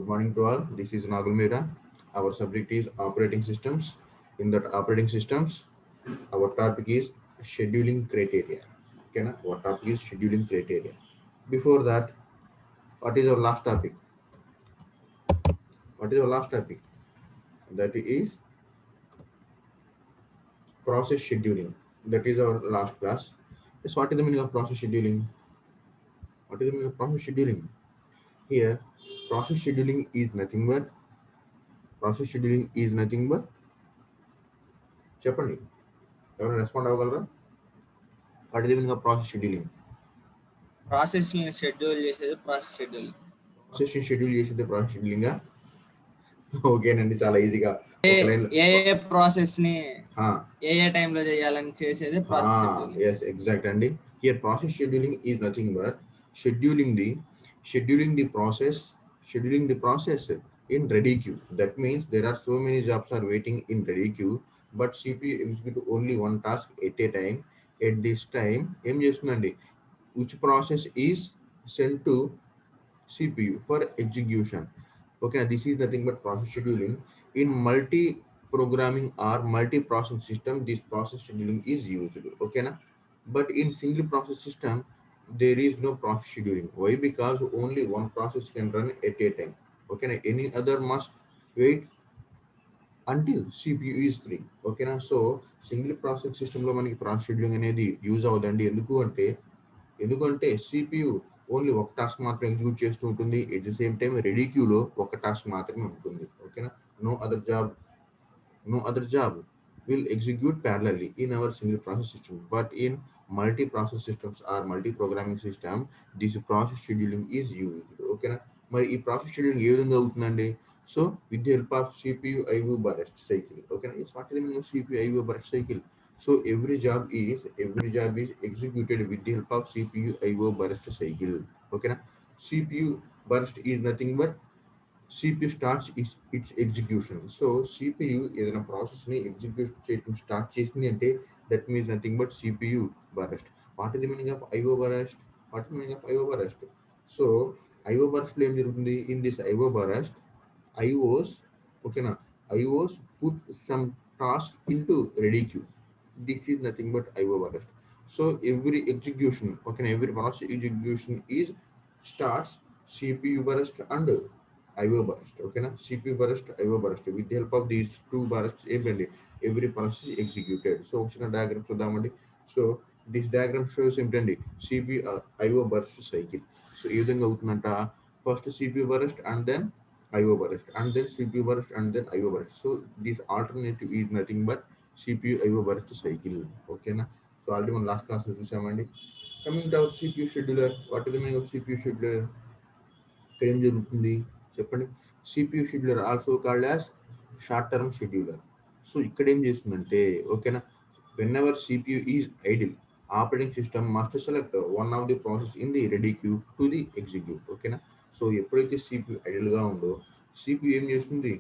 Good morning to all. This is Nagul Mira. Our subject is operating systems. In that operating systems, our topic is scheduling criteria. Okay, na? Our topic is scheduling criteria. Before that, what is our last topic? What is our last topic? That is process scheduling. That is our last class. So, what is the meaning of process scheduling? What is the meaning of process scheduling? Here, process scheduling is nothing but చెప్పండి ఎవరైనా respond అవ్వగలరా? What is the meaning of process scheduling? Process ని schedule చేసేది process schedule. Process schedule చేసేది process scheduling. ఓకేనండి, చాలా ఈజీగా ఒక లైన్. ఏ ప్రాసెస్ ని ఏ టైంలో చేయాలని చేసేది ప్రాసెస్ షెడ్యూలింగ్. yes, exact అండి. Here process scheduling is nothing but scheduling the scheduling the process scheduling the process in ready queue. That means there are so many jobs are waiting in ready queue, but CPU execute only one task at a time. At this time ఏం చేస్తుందండి, which process is sent to CPU for execution. Okay, this is nothing but process scheduling. In multi-programming or multi-processing system, this process scheduling is used. Okay, na? But in single process system, there is no process scheduling. Why? Because only one process can run at a time. Okay, na? Any other must wait until CPU is free. Okay, na? So single process system లో మనకి process scheduling అనేది use అవుదండి. ఎందుకంటే CPU only ఒక task మాత్రమే execute చేస్తూ ఉంటుంది. At the same time ready క్యూలో ఒక టాస్క్ మాత్రమే ఉంటుంది. ఓకేనా? No other job will execute parallelly in our single process system, but in multi-process systems or multi-programming system, this process scheduling is used. ఓకేనా? మరి ఈ ప్రాసెస్ షెడ్యూలింగ్ ఏ విధంగా అవుతుందండి? So with the help of CPU IO burst cycle. ఓకేనా? ఈ what is the meaning of CPU IO burst cycle? So every job is executed with the help of CPU IO burst cycle. Okay, na? CPU burst is nothing but CPU starts its execution. So CPU ఏదైనా process ని execute చేయడం start చేసింది అంటే that means nothing but CPU burst. What is the meaning of IO burst? So IO burst లో ఏం జరుగుతుంది? In this IO burst, IOs, ఓకేనా, IOs put some task into ready queue. This is nothing but IO burst. So every execution, okay, every process execution is starts CPU burst and IO burst. Okay, na? CPU burst, IO burst. With the help of these two bursts, every process is executed. So వచ్చిన diagram చూద్దామండి. So this diagram shows ఏంటండి, CPU IO burst cycle. So ఈ విధంగా అవుతుందంట. First CPU burst and then IO burst and then CPU burst and then IO burst. So this alternative is nothing but CPU IO burst cycle. ఓకేనా? So already మనం last క్లాస్లో చూసామండి. Coming to our CPU scheduler. What is the meaning of CPU scheduler? ఇక్కడ ఏం జరుగుతుంది చెప్పండి. CPU scheduler also called as short term scheduler. So ఇక్కడ ఏం చేస్తుందంటే, ఓకేనా, whenever CPU is idle, operating system must select one of the process in the ready queue to the execute. ఓకేనా? సో ఎప్పుడైతే CPU ఐడిల్గా ఉందో CPU ఏం చేస్తుంది?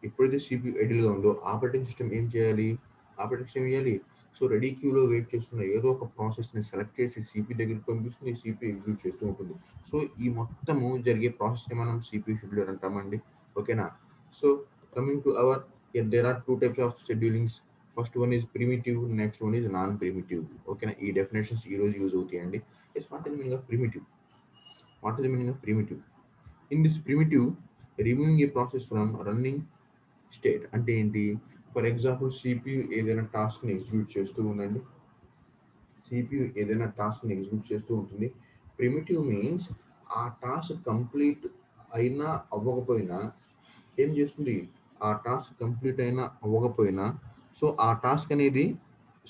ఎప్పుడైతే CPU ఐడిల్గా ఉందో ఆపరేటింగ్ సిస్టమ్ ఏం చేయాలి? సో రెడీ క్యూలో వెయిట్ చేస్తున్న ఏదో ఒక ప్రాసెస్ని సెలెక్ట్ చేసి CPU దగ్గరికి పంపిస్తుంది, CPU ఎగ్జిక్యూట్ చేస్తూ ఉంటుంది. సో ఈ మొత్తము జరిగే ప్రాసెస్ని మనం CPU షెడ్యూలర్ అంటామండి. ఓకేనా? So coming to our, there are two types of schedulings. First one is primitive, next one is non primitive. ఓకేనా? ఈ డెఫినేషన్స్ ఈరోజు యూజ్ అవుతాయండి. What is the meaning of primitive? In this primitive, removing a process from running state. అంటే ఏంటి? For example CPU ఏదైనా టాస్క్ని execute చేస్తూ ఉంటుంది. ప్రిమిటివ్ మీన్స్ ఆ టాస్క్ కంప్లీట్ అయినా అవ్వకపోయినా ఏం చేస్తుంది? సో ఆ టాస్క్ అనేది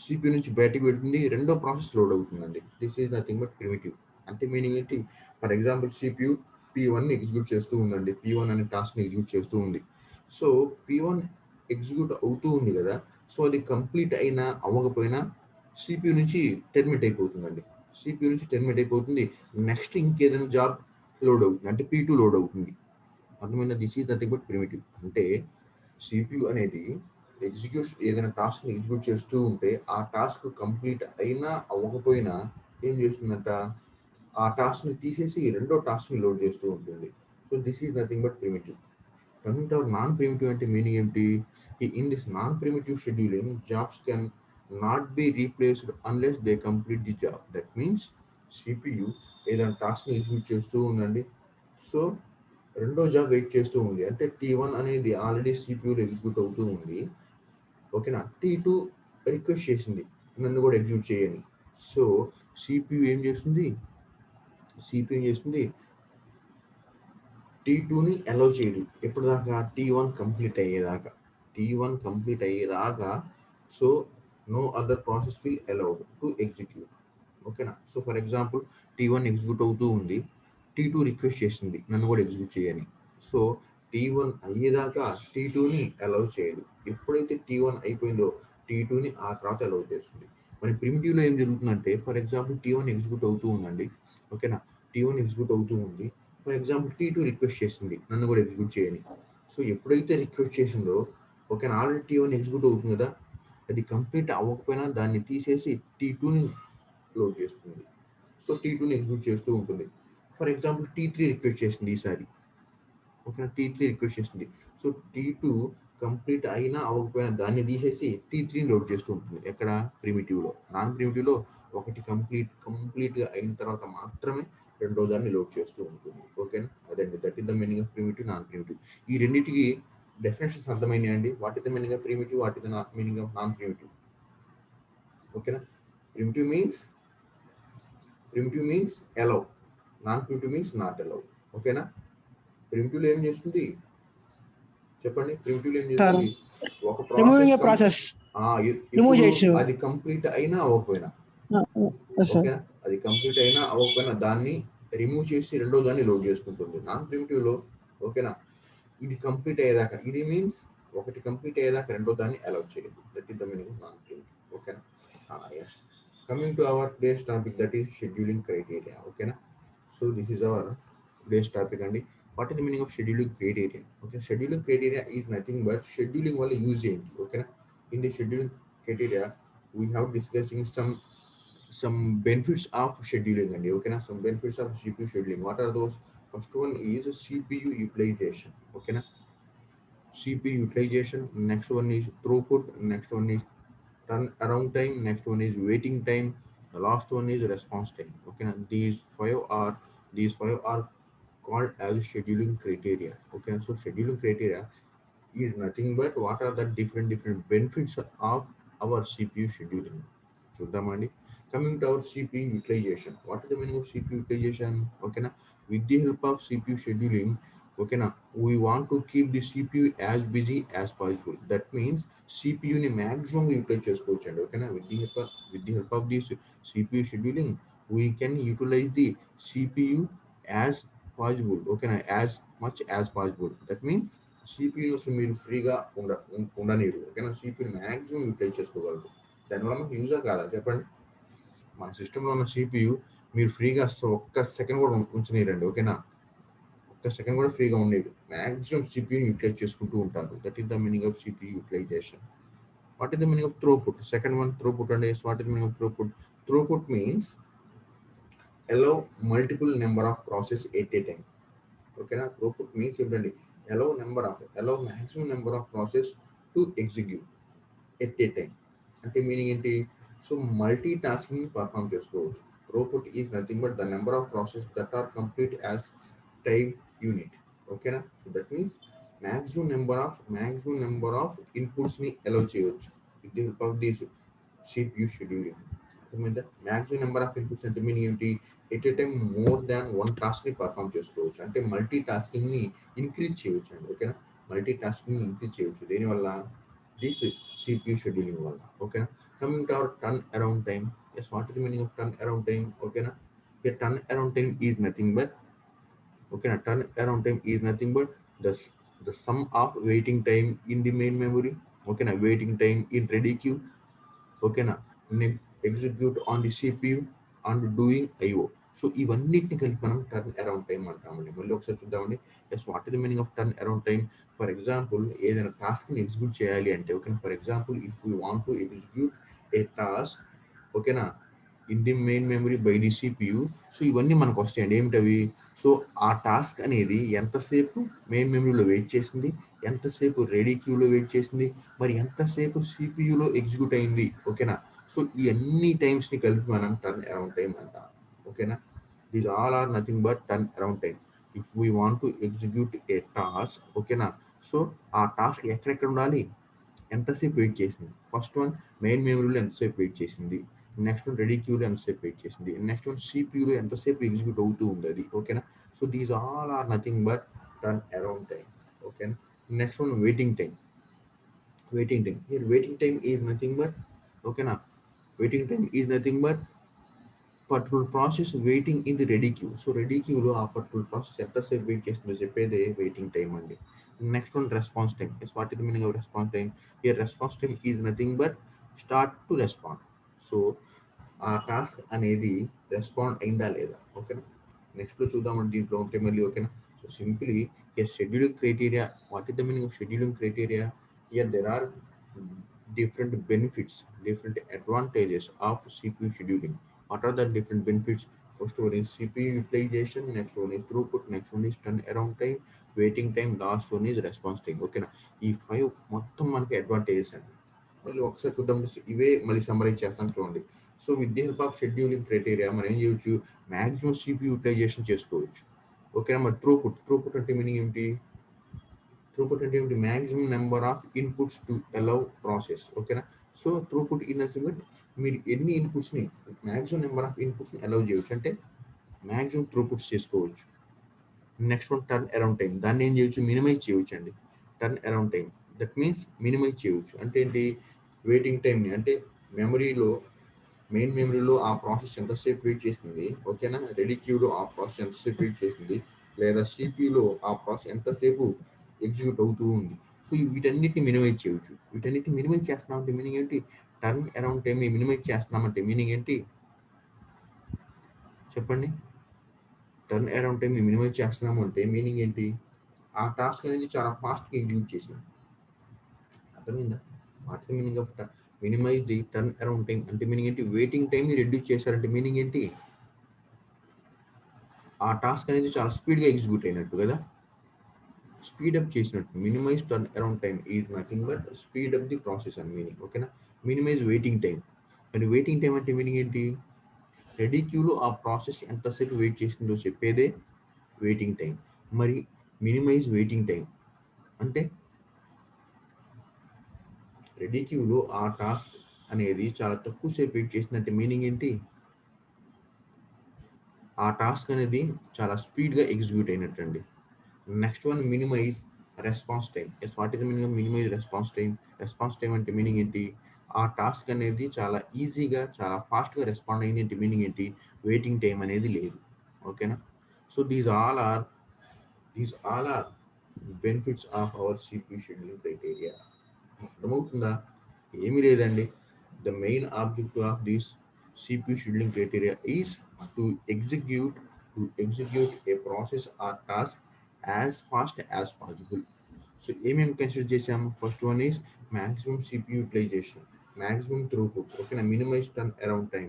CPU నుంచి బయటకు వెళ్తుంది, రెండో ప్రాసెస్ లోడ్ అవుతుందండి. This is nothing but primitive. అంటే మీనింగ్ ఏంటి? For example CPU P1 execute చేస్తూ ఉందండి. P1 అనే టాస్క్ని ఎగ్జిక్యూట్ చేస్తూ ఉంది. సో P1 ఎగ్జిక్యూట్ అవుతూ ఉంది కదా, సో అది కంప్లీట్ అయినా అవ్వకపోయినా CPU నుంచి టెర్మినేట్ అయిపోతుంది. నెక్స్ట్ ఇంకేదైనా జాబ్ లోడ్ అవుతుంది, అంటే P2 లోడ్ అవుతుంది. అర్థమైందా? This is nothing but primitive. అంటే CPU అనేది ఏదైనా టాస్క్ని ఎగ్జిక్యూట్ చేస్తూ ఉంటే ఆ టాస్క్ కంప్లీట్ అయినా అవ్వకపోయినా ఏం చేస్తుందంట? ఆ టాస్క్ని తీసేసి రెండో టాస్క్ని లోడ్ చేస్తూ ఉంటుంది. So this is nothing but primitive. Coming to our non-primitive అంటే meaning ఏంటి? In this non-primitive scheduling, jobs can not be replaced unless they complete the job. That means CPU ఏదైనా టాస్క్ని ఎగ్జిక్యూట్ చేస్తూ ఉందండి. సో రెండో job wait చేస్తూ ఉంది. అంటే T1 అనేది ఆల్రెడీ సిపియూలో ఎగ్జిక్యూట్ అవుతూ ఉంది. ఓకేనా, T2 రిక్వెస్ట్ చేసింది నన్ను కూడా ఎగ్జిక్యూట్ చేయని. సో సిపియు ఏం చేస్తుంది? T2ని అలౌ చేయదు. ఎప్పుడు దాకా? T1 కంప్లీట్ అయ్యేదాకా. So no other process will allowed to execute. ఓకేనా. So for example T1 execute అవుతూ ఉంది, T2 రిక్వెస్ట్ చేసింది నన్ను కూడా ఎగ్జిక్యూట్ చేయని. సో T1 అయ్యేదాకా T2ని అలౌ చేయదు. ఎప్పుడైతే T1 అయిపోయిందో T2ని ఆ తర్వాత అలౌ చేస్తుంది. మరి ప్రిమిటివ్లో ఏం జరుగుతుందంటే, ఫర్ ఎగ్జాంపుల్ T1 ఎగ్జిక్యూట్ అవుతూ ఉందండి. ఓకేనా, T1 ఎగ్జిక్యూట్ అవుతూ ఉంది. ఫర్ ఎగ్జాంపుల్ T2 రిక్వెస్ట్ చేసింది నన్ను కూడా ఎగ్జిక్యూట్ చేయని. సో ఎప్పుడైతే రిక్వెస్ట్ చేసిందో, ఓకేనా, ఆల్రెడీ T1 ఎగ్జిక్యూట్ అవుతుంది కదా, అది కంప్లీట్ అవ్వకపోయినా దాన్ని తీసేసి T2ని లోడ్ చేస్తుంది. సో T2ని ఎగ్జిక్యూట్ చేస్తూ ఉంటుంది. ఫర్ ఎగ్జాంపుల్ T3 రిక్వెస్ట్ చేసింది ఈసారి. ఓకేనా, T3 రిక్వెస్ట్ చేసింది. సో T2 కంప్లీట్ అయినా అవ్వకపోయినా దాన్ని తీసేసి T3ని లోడ్ చేస్తూ ఉంటుంది. ఎక్కడ? ప్రిమిటివ్లో. నాన్ ప్రిమిటివ్లో ఒకటి కంప్లీట్గా అయిన తర్వాత మాత్రమే రెండో దాన్ని లోడ్ చేస్తూ ఉంటుంది. ఓకేనా, అదండి. That is the meaning of primitive, non primitive. ఈ రెండింటికి డెఫినేషన్స్ అర్థమైనాయి అండి. What is the meaning of primitive, what is the meaning of non primitive? ఓకేనా. Primitive means allow, non primitive means not allow. ఓకేనా. ప్రిమిటివ్లో ఏం చేస్తుంది చెప్పండి? ప్రిమిటివ్లో ఏం చేస్తుంది? ఒక ప్రాసెస్ అది కంప్లీట్ అయినా అవ్వకపోయినా, ఓకేనా, అది కంప్లీట్ అయినా అవ్వకపోయినా దాన్ని రిమూవ్ చేసి రెండో దాన్ని లోడ్ చేసుకుంటుంది. నాన్ ప్రిమిటివ్లో, ఓకేనా, ఇది కంప్లీట్ అయ్యేదాకా, ఇది మీన్స్ ఒకటి కంప్లీట్ అయ్యేదాకా రెండో దాన్ని అలౌ చేయదు. That is the meaning non primitive. ఓకేనా. Yes, coming to our today's topic, that is scheduling criteria. ఓకేనా. So this is our today's topic అండి. What is the meaning of scheduling criteria? Okay, scheduling criteria is nothing but scheduling wala use ఏంటి. ఓకేనా. In the scheduling criteria we have discussing some benefits of scheduling అండి. ఓకేనా. Some benefits of CPU scheduling. What are those? First one is CPU utilization. ఓకేనా, CPU utilization. Next one is throughput. Next one is turn around time. Next one is waiting time. The last one is response time. Okay, now these five are called as scheduling criteria. Okay, so scheduling criteria is nothing but what are the different benefits of our CPU scheduling. చూద్దామండి. Coming to our CPU utilization. What is the meaning of CPU utilization? Okay, now with the help of CPU scheduling, okay, now we want to keep the CPU as busy as possible. That means CPU ని maximum utilize చేసుకోవచ్చు అండి. ఓకేనా. with the help of this CPU scheduling we can utilize the CPU as possible. ఓకేనా, as much as possible. That means CPU అసలు మీరు ఫ్రీగా ఉండనీరు. ఓకేనా, CPU maximum utilise చేసుకోగలరు. దానివల్ల మనకు యూజర్ కాదా చెప్పండి? మన సిస్టంలో ఉన్న CPU మీరు ఫ్రీగా ఒక్క సెకండ్ కూడా ఉంచనీరండి. ఓకేనా, ఒక్క సెకండ్ కూడా ఫ్రీగా ఉండేది. మ్యాక్సిమం CPUని యూటిలైజ్ చేసుకుంటూ ఉంటారు. That is the meaning of CPU utilization. What is the meaning of throughput? Second one throughput అండి. What is the meaning of throughput? Throughput means allow multiple number of process at a time. ఓకేనా. Throughput means ఏంటండి? allow maximum number of process to execute at a time. అంటే meaning ఏంటి? So multi tasking perform చేసుకోవచ్చు. Throughput is nothing but the number of process that are complete as time unit. ఓకేనా. So that means maximum number of inputs ని allow చేయవచ్చు with the help of this CPU scheduling. అర్థమైందా? maximum number of inputs అంటే meaning ఏంటి? At a time more than one task ని perform చేసుకోవచ్చు. అంటే multi tasking ని ఇంక్రీజ్ చేయవచ్చు అండి. ఓకేనా, మల్టీ టాస్కింగ్ ని ఇంక్రీజ్ చేయవచ్చు. దేనివల్ల? దిస్ CPU షెడ్యూలింగ్ వల్ల. ఓకేనా. Coming to our turn around time. Yes, what is the meaning of turn around time? ఓకేనా, turn around time is nothing but, ఓకేనా, turn around time is nothing but the sum of waiting time in the main memory. ఓకేనా, waiting time in ready queue. ఓకేనా, execute on the CPU and doing IO. So ఇవన్నిటిని కలిపి మనం turn around time అంటామండి. మళ్ళీ ఒకసారి చూద్దామండి. Yes, what is the meaning of turn around time? For example ఏదైనా టాస్క్ని ఎగ్జిక్యూట్ చేయాలి అంటే, ఓకేనా, for example if you want to execute a task, ఓకేనా, in the main memory by the CPU. So ఇవన్నీ మనకు వస్తాయండి. ఏమిటవి? సో ఆ టాస్క్ అనేది ఎంతసేపు మెయిన్ మెమరీలో వెయిట్ చేసింది, ఎంతసేపు రెడీ క్యూలో వెయిట్ చేసింది, మరి ఎంతసేపు సిపియులో ఎగ్జిక్యూట్ అయింది. ఓకేనా? సో ఈ అన్ని టైమ్స్ని కలిపి మనం టర్న్ అరౌండ్ టైం అంటాం. ఓకేనా? These all are nothing but turn around time. If we want to execute a task, ఓకేనా, సో ఆ టాస్క్ ఎక్కడెక్కడ ఉండాలి, ఎంతసేపు వెయిట్ చేసింది. ఫస్ట్ వన్ మెయిన్ మెమరీలో ఎంతసేపు వెయిట్ చేసింది, నెక్స్ట్ వన్ రెడీ క్యూలో ఎంతసేపు వెయిట్ చేసింది, నెక్స్ట్ వన్ సిపియూలో ఎంతసేపు ఎగ్జిక్యూట్ అవుతూ ఉంది అది. ఓకేనా? So these all are nothing but turn around time. ఓకేనా? Next one waiting time. Waiting time, here waiting time is nothing but, ఓకేనా, waiting time is nothing but particular process waiting in the ready queue. So ready క్యూలో ఆ particular process ఎంతసేపు wait చేస్తుందో చెప్పేదే waiting time అండి. Next one response time. What is the meaning of response time? Here response time is nothing but start to respond. So ఆ task అనేది respond అయిందా లేదా. ఓకేనా? నెక్స్ట్లో చూద్దామండి దీంట్లో ఉంటే మళ్ళీ. ఓకేనా? So simply a scheduling criteria. What is the meaning of scheduling criteria? Here there are different benefits, different advantages of CPU scheduling. What are the different benefits? First one is CPU utilization, next one is throughput, next one is turnaround time, waiting time, last one is response time. ఓకేనా? ఈ 5 మొత్తం మనకి advantages అండి. మళ్ళీ ఒకసారి చూద్దాం. ఇవే మళ్ళీ సమ్మరైజ్ చేస్తాను చూడండి. So with the help of scheduling criteria మనం ఏం చేయొచ్చు, మ్యాక్సిమం CPU యూటిలైజేషన్ చేసుకోవచ్చు. ఓకేనా? మరి త్రూపుట్ అంటే మీనింగ్ ఏమిటి? త్రూపుట్ అంటే ఏమిటి? Maximum number of inputs to allow process. ఓకేనా? సో త్రూపుట్ ఇన్ మీరు ఎన్ని ఇన్పుట్స్ని, మ్యాక్సిమం నెంబర్ ఆఫ్ ఇన్పుట్స్ని అలౌ చేయొచ్చు, అంటే మ్యాక్సిమం త్రూపుట్స్ చేసుకోవచ్చు. Next one turn around time. దాన్ని ఏం చేయొచ్చు, మినిమైజ్ చేయొచ్చు అండి. Turn around time that means minimize చేయొచ్చు. అంటే ఏంటి? వెయిటింగ్ టైంని, అంటే మెమరీలో, మెయిన్ మెమరీలో ఆ ప్రాసెస్ ఎంతసేపు వెయిట్ చేసింది, ఓకేనా, రెడీ క్యూలో ఆ ప్రాసెస్ ఎంతసేపు వెయిట్ చేసింది, లేదా సిపియూలో ఆ ప్రాసెస్ ఎంతసేపు ఎగ్జిక్యూట్ అవుతూ ఉంది. సో వీటన్నిటిని మినిమైజ్ చేయొచ్చు. వీటన్నిటిని మినిమైజ్ చేస్తున్నామంటే మీనింగ్ ఏంటి? టర్న్ అరౌండ్ టైం మినిమైజ్ చేస్తున్నామంటే మీనింగ్ ఏంటి చెప్పండి? టర్న్ అరౌండ్ టైం మినిమైజ్ చేస్తున్నాము అంటే మీనింగ్ ఏంటి? ఆ టాస్క్ అనేది చాలా ఫాస్ట్గా ఎగ్జిక్యూట్ చేసింది. అర్థమైందా? What the meaning of minimize the turn around time అంటే మీనింగ్ ఏంటి? వెయిటింగ్ టైంని రెడ్యూస్ చేశారంటే మీనింగ్ ఏంటి? ఆ టాస్క్ అనేది చాలా స్పీడ్గా ఎగ్జిక్యూట్ అయినట్టు కదా, స్పీడప్ చేసినట్టు. Minimize turn around time is nothing but speed up the process అని మీనింగ్. ఓకేనా? Minimize waiting time. మరి వెయిటింగ్ టైం అంటే మీనింగ్ ఏంటి? రెడీ క్యూలో ఆ ప్రాసెస్ ఎంతసేపు వెయిట్ చేసిందో చెప్పేదే వెయిటింగ్ టైం. మరి మినిమైజ్ వెయిటింగ్ టైం అంటే రెడీ క్యూలో ఆ టాస్క్ అనేది చాలా తక్కువసేపు వెయిట్ చేసిందంటే మీనింగ్ ఏంటి? ఆ టాస్క్ అనేది చాలా స్పీడ్గా ఎగ్జిక్యూట్ అయినట్టండి. Next one minimize response time. What is the meaning of minimize response time? Response time అంటే మీనింగ్ ఏంటి? ఆ టాస్క్ అనేది చాలా ఈజీగా, చాలా ఫాస్ట్గా రెస్పాండ్ అయింది అంటే మీనింగ్ ఏంటి? వెయిటింగ్ టైం అనేది లేదు. ఓకేనా? So these all are benefits of our CPU scheduling criteria. అర్థమవుతుందా? ఏమీ లేదండి. The main objective of this CPU scheduling criteria is to execute a process or task as fast as possible. So ఏమేమి consider చేసాము? First one is maximum CPU utilization, maximum throughput, ఓకేనా, minimize turn around time,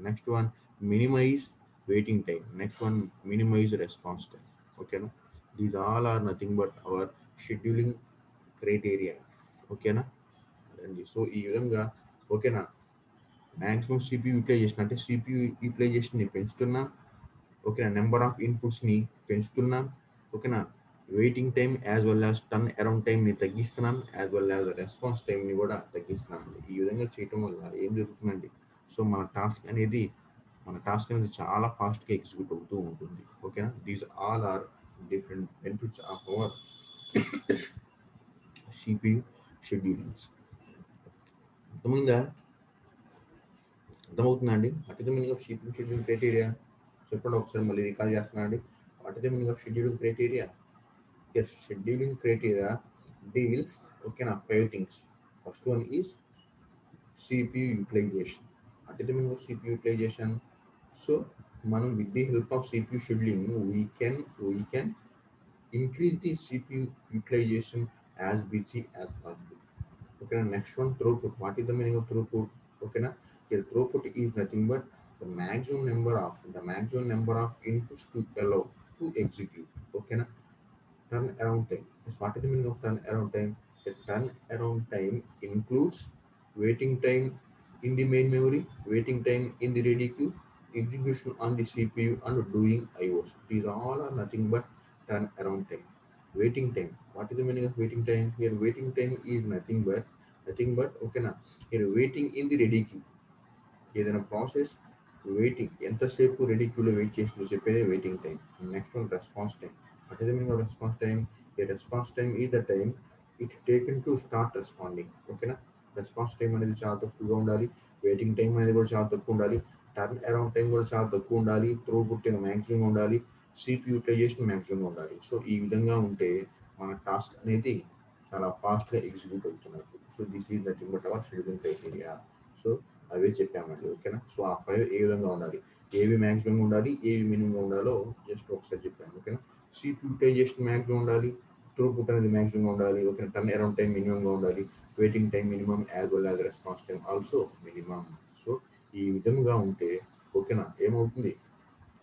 next one minimize waiting time, next one minimize response time. ఓకేనా? These all are nothing but our scheduling criterias. ఓకేనా అండి? So ఈ విధంగా, ఓకేనా, maximum CPU utilization అంటే CPU యూటిలైజేషన్ని పెంచుతున్నాం. ఓకేనా? నెంబర్ ఆఫ్ ఇన్పుట్స్ని పెంచుతున్నాం. ఓకేనా? Waiting time as well as turn around టైంని తగ్గిస్తున్నాం, యాజ్ వెల్ యాజ్ రెస్పాన్స్ టైంని కూడా తగ్గిస్తున్నాం. ఈ విధంగా చేయటం వల్ల ఏం జరుగుతుందండి? సో మన టాస్క్ అనేది చాలా ఫాస్ట్గా ఎగ్జిక్యూట్ అవుతూ ఉంటుంది. ఓకేనా? These all are different benefits of our CPU schedulings. అర్థమైందా? అర్థమవుతుందా అండి? What is the meaning of scheduling criteria? చెప్పండి ఒకసారి, మళ్ళీ రికాల్ చేస్తున్నా అండి. What is the meaning of scheduling criteria? Scheduling criteria deals, ఓకేనా, 5 things. First one is CPU utilization. What is the meaning of CPU utilization? So మనం with the help of CPU scheduling we can increase the CPU utilization as busy as possible. Okay, next one throughput. What is the meaning of throughput? Okay, here throughput is nothing but the maximum number of inputs to allow to execute. Okay, na? Turn around time. Yes, what is the meaning of turn around time? The turn around time includes waiting time in the main memory, waiting time in the ready queue, execution on the CPU, and doing IOs. These all are nothing but turn around time. Waiting time. What is the meaning of waiting time? Here, waiting time is nothing but okay na. Here, waiting in the ready queue. ఏదైనా process waiting ఎంతసేపు ready క్యూలో wait చేసిందో చెప్పేదే waiting time. Next one response time. What is the meaning of response time? A response time is the time it taken to start responding. ఓకేనా? Response time అనేది చాలా తక్కువగా ఉండాలి, వెయిటింగ్ టైం అనేది కూడా చాలా తక్కువ ఉండాలి, టర్న్ అరౌండ్ టైం కూడా చాలా తక్కువ ఉండాలి, త్రూ పుట్ మ్యాక్సిమం ఉండాలి, సిపి యూటిలైజేషన్ మ్యాక్సిమం ఉండాలి. సో ఈ విధంగా ఉంటే మన టాస్క్ అనేది చాలా ఫాస్ట్గా ఎగ్జిక్యూట్ అవుతున్నట్టు. So this is nothing but our scheduling criteria. So అవే చెప్పామండి. ఓకేనా? సో ఆ 5 ఏ విధంగా ఉండాలి, ఏవి మ్యాక్సిమం ఉండాలి, ఏవి మినిమం ఉండాలో జస్ట్ ఒకసారి చెప్పాను. ఓకేనా? సీట్ యూటిలైజేషన్ మ్యాక్సిమం ఉండాలి, త్రూపుట్ అనేది మ్యాక్సిమం ఉండాలి, ఓకే, టర్న్ అరౌండ్ టైం మినిమంగా ఉండాలి, waiting time minimum, as well as response time also minimum. So ఈ విధంగా ఉంటే ఓకేనా ఏమవుతుంది,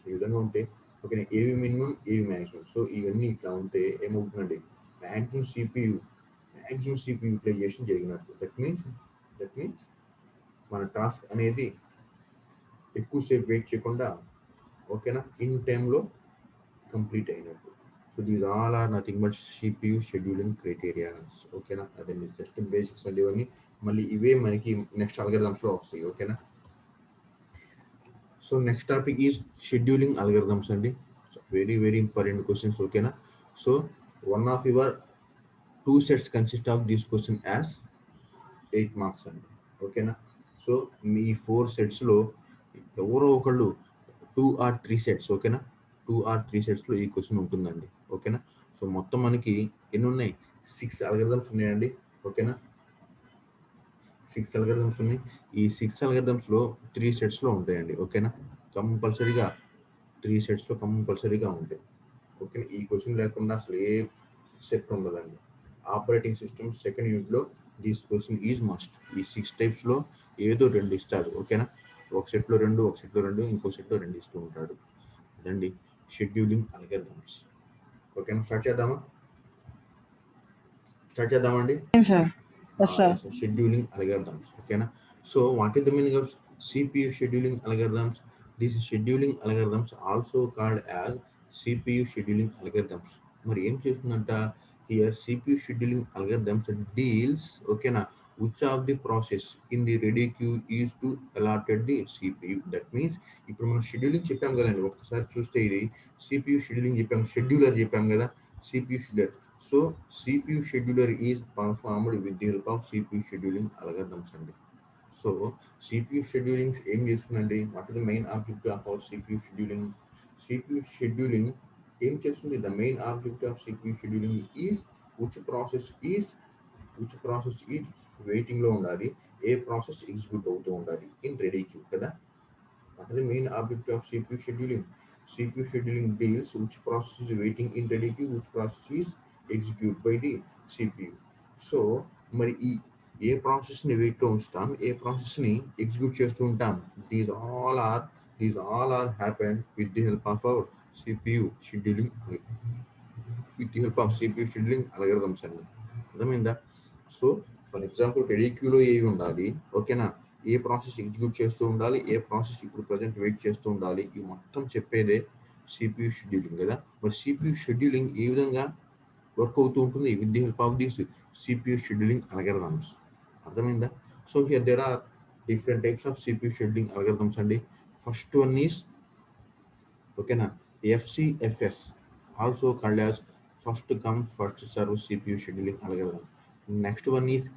ఈ విధంగా ఉంటే ఓకేనా ఏవి మినిమం ఏవి మ్యాక్సిమం. సో ఇవన్నీ ఇట్లా ఉంటే ఏమవుతుందండి, మ్యాక్సిమం సిపియు యూటిలైజేషన్ జరిగినట్టు. దట్ మీన్స్ మన టాస్క్ అనేది ఎక్కువసేపు వెయిట్ చేయకుండా ఓకేనా ఇన్ టైంలో కంప్లీట్ అయినట్టు. So these all are nothing but CPU scheduling criterias. ఓకేనా? అదండి జస్ట్ బేసిక్స్ అండి ఇవన్నీ. మళ్ళీ ఇవే మనకి నెక్స్ట్ అల్గరిథమ్స్లో వస్తాయి. ఓకేనా? So next topic is scheduling algorithms అండి. Very very important questions. ఓకేనా? So one of your 2 sets consist of this question as 8 marks అండి. ఓకేనా? సో మీ 4 సెట్స్లో ఎవరో ఒకళ్ళు 2 or 3 సెట్స్, ఓకేనా, 2 or 3 సెట్స్లో ఈ క్వశ్చన్ ఉంటుందండి. ఓకేనా? సో మొత్తం మనకి ఎన్ని ఉన్నాయి, 6 అల్గరిథమ్స్ ఉన్నాయండి. ఓకేనా? 6 అల్గరిథమ్స్ ఉన్నాయి. ఈ 6 అల్గరిథమ్స్లో 3 సెట్స్లో ఉంటాయండి. ఓకేనా? కంపల్సరీగా 3 సెట్స్లో కంపల్సరీగా ఉంటాయి. ఓకేనా? ఈ క్వశ్చన్ లేకుండా అసలు ఏ సెట్ ఉండదండి. ఆపరేటింగ్ సిస్టమ్ సెకండ్ యూనిట్లో దిస్ క్వశ్చన్ ఈజ్ మస్ట్. ఈ 6 టైప్స్లో ఏదో 2 ఇస్తాడు. ఓకేనా? ఒక సెట్లో 2, ఒక సెట్లో 2, ఇంకో సెట్లో 2 ఇస్తూ ఉంటాడు. అదండి షెడ్యూలింగ్ అల్గరిథమ్స్. ఓకేనా? స్టార్ట్ చేద్దామండి. Scheduling algorithms. ఓకేనా? So what is the meaning of CPU scheduling algorithms? These scheduling algorithms also called as CPU scheduling algorithms. మరి ఏం చేస్తుందంట, here CPU scheduling algorithms deals, ఓకేనా, which of the process in the ready queue is to allotted the CPU. That means ఇప్పుడు మనం scheduling చెప్పాం కదండి, ఒకసారి చూస్తే ఇది CPU షెడ్యూలింగ్ చెప్పాం, షెడ్యూలర్ చెప్పాం కదా, CPU scheduler. So CPU scheduler is performed with the help of CPU scheduling algorithms అండి. సో CPU షెడ్యూలింగ్ ఏం చేస్తుందండి, what is the main objective of our CPU scheduling? CPU scheduling ఏం చేస్తుంది, the main objective of CPU scheduling is which process is వెయిటింగ్లో ఉండాలి, ఏ process execute అవుతూ ఉండాలి ఇన్ రెడీ క్యూ కదా. What is the main objective of CPU scheduling? CPU scheduling deals which process is waiting in ready queue, which process is executed by the CPU. So మరి ఈ ఏ ప్రాసెస్ని వెయిట్లో ఉంచుతాం, ఏ ప్రాసెస్ని execute చేస్తూ ఉంటాం, these all are happen with the help of our CPU scheduling, with the help of CPU scheduling algorithms అండి. అర్థమైందా? సో ఫర్ ఎగ్జాంపుల్ రెడీ క్యూలో ఏవి ఉండాలి, ఓకేనా, ఏ ప్రాసెస్ ఎగ్జిక్యూట్ చేస్తూ ఉండాలి, ఏ ప్రాసెస్ ఇప్పుడు ప్రజెంట్ వెయిట్ చేస్తూ ఉండాలి, ఇవి మొత్తం చెప్పేదే CPU షెడ్యూలింగ్ కదా. మరి CPU షెడ్యూలింగ్ ఏ విధంగా వర్క్ అవుతూ ఉంటుంది, with the help of this CPU scheduling algorithms. అర్థమైందా? So here there are different types of CPU scheduling algorithms అండి. ఫస్ట్ వన్ ఈస్ ఓకేనా FCFS, also called as first come first serve CPU scheduling algorithm. Next one is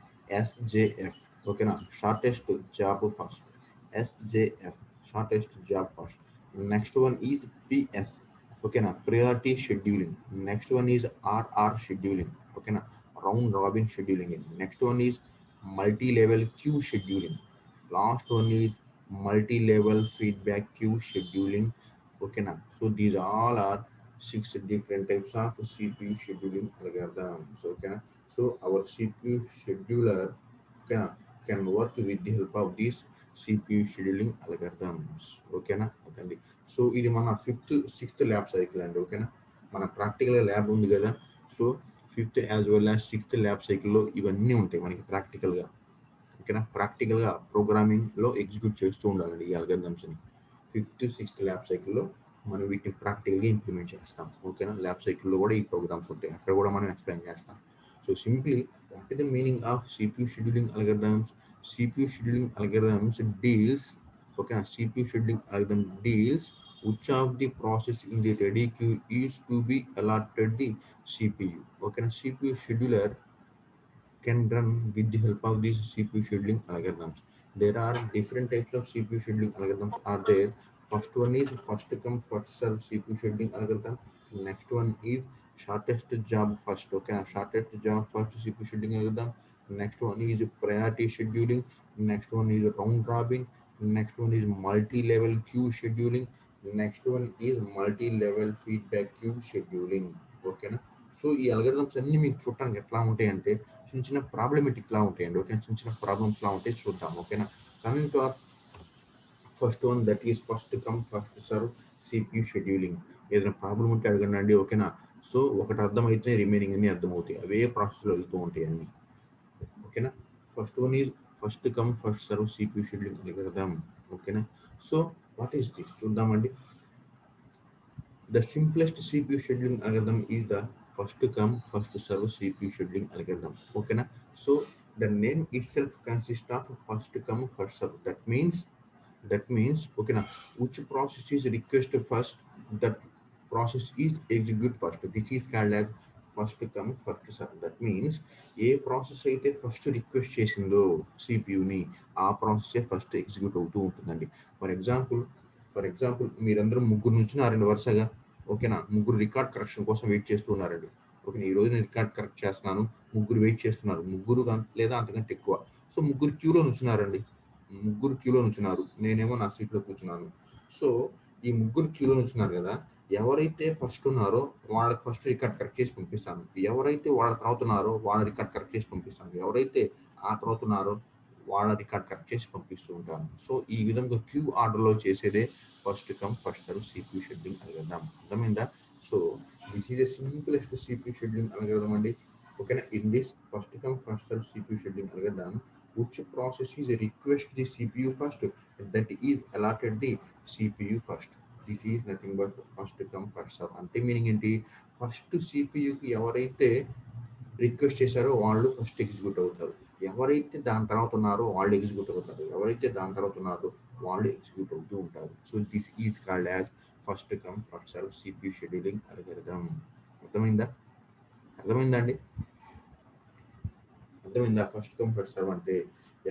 SJF, ఓకేనా, shortest job first, SJF, shortest job first. Next one is PS, ఓకేనా, priority scheduling. Next one is RR scheduling, ఓకేనా, round robin scheduling. Next one is multi level queue scheduling. Last one is multi level feedback queue scheduling. ఓకేనా? So these all are 6 different types of CPU scheduling algorithms. ఓకేనా? So our CPU scheduler can work with the help of these CPU scheduling algorithms. ఓకేనా అదండి. So ఇది మన sixth lab cycle అండి. ఓకేనా మన practical lab ఉంది కదా. So fifth as well as sixth lab సైకిల్లో ఇవన్నీ ఉంటాయి మనకి ప్రాక్టికల్గా. ఓకేనా ప్రాక్టికల్గా ప్రోగ్రామింగ్లో ఎగ్జిక్యూట్ చేస్తూ ఉండాలండి ఈ అల్గరిథమ్స్ని. ఫిఫ్త్ సిక్స్త్ ల్యాబ్ సైకిల్లో మనం వీటిని ప్రాక్టికల్గా ఇంప్లిమెంట్ చేస్తాం. ఓకేనా ల్యాబ్ సైకిల్లో కూడా ఈ ప్రోగ్రామ్స్ ఉంటాయి, అక్కడ కూడా మనం ఎక్స్ప్లెయిన్ చేస్తాం. So simply what is the meaning of CPU scheduling algorithms? CPU scheduling algorithms deals, okay, CPU scheduling algorithm deals which of the process in the ready queue is to be allotted the CPU. Okay, CPU scheduler can run with the help of these CPU scheduling algorithms. There are different types of CPU scheduling algorithms are there. First one is first come first serve CPU scheduling algorithm. Next one is shortest job first. Okay, shortest job first CPU scheduling algorithm. Next one is priority scheduling. Next one is round robin. Next one is multi-level queue scheduling. Next one is multi-level feedback queue scheduling. Okay. So ఈ algorithms అన్ని మీకు చూడటానికి ఎట్లా ఉంటాయంటే చిన్న చిన్న problematic లా ఉంటాయండి. Okay చిన్న చిన్న ప్రాబ్లమ్స్ లా ఉంటాయి, చూద్దాం. ఓకేనా coming to hour first one, that is first come first serve CPU scheduling. ఏదైనా ప్రాబ్లం ఉంటే అడగండి అండి. ఓకేనా సో ఒకటి అర్థమైతే రిమైనింగ్ అన్ని అర్థమవుతాయి, అవే ప్రాసెస్లో వెళ్తూ ఉంటాయి అన్ని. ఓకేనా first one is first come first serve CPU scheduling అని కడదాం. ఓకేనా సో వాట్ ఈస్ దిస్ చూద్దామండి. The simplest CPU scheduling algorithm is the first come first serve CPU scheduling algorithm. Okay na? So the name itself consists of first come first serve. That means okay na, which process is request first, that process is execute first. This is called as first come first serve. That means A process అయితే first request చేసిందో సిపియుని ఆ ప్రాసెసే first execute అవుతూ ఉంటుందండి. For example మీరందరూ ముగ్గురు నుంచున్నారండి వరుసగా. ఓకేనా ముగ్గురు రికార్డ్ కరెక్షన్ కోసం వెయిట్ చేస్తూ ఉన్నారండి. ఓకే ఈ రోజు నేను రికార్డ్ కరెక్ట్ చేస్తున్నాను, ముగ్గురు వెయిట్ చేస్తున్నారు, ముగ్గురు లేదా అంతకంటే ఎక్కువ. సో ముగ్గురు క్యూలో నుంచున్నారు, నేనేమో నా సీట్లో కూర్చున్నాను. సో ఈ ముగ్గురు క్యూలో నుంచున్నారు కదా, ఎవరైతే ఫస్ట్ ఉన్నారో వాళ్ళకి ఫస్ట్ రికార్డ్ కరెక్ట్ చేసి పంపిస్తాను, ఎవరైతే వాళ్ళ తర్వాత ఉన్నారో వాళ్ళ రికార్డ్ కరెక్ట్ చేసి పంపిస్తాను, ఎవరైతే ఆ తర్వాత ఉన్నారో వాళ్ళ రికార్డ్ కరెక్ట్ చేసి పంపిస్తూ ఉంటాను. సో ఈ విధంగా క్యూ ఆర్డర్లో చేసేదే first come first serve CPU scheduling algorithm. అర్థమైందా? So this is the simplest CPU scheduling algorithm అండి. ఓకేనా in this first come first serve CPU scheduling algorithm which process is request the CPU first, that is allotted the CPU first. This is nothing but first come first serve. అంటే meaning ఏంటి, first సిపియుకి ఎవరైతే request చేశారో వాళ్ళు first execute అవుతారు, ఎవరైతే దాని తర్వాత ఉన్నారో వాళ్ళు ఎగ్జిక్యూట్ అవుతారు, ఎవరైతే దాని తర్వాత ఉన్నారో వాళ్ళు ఎగ్జిక్యూట్ అవుతూ ఉంటారు. So this is called as first come first serve CPU scheduling algorithm. అర్థమైందా? అర్థమైందా అండి? అర్థమైందా? ఫస్ట్ కమ్ ఫస్ట్ సర్వ్ అంటే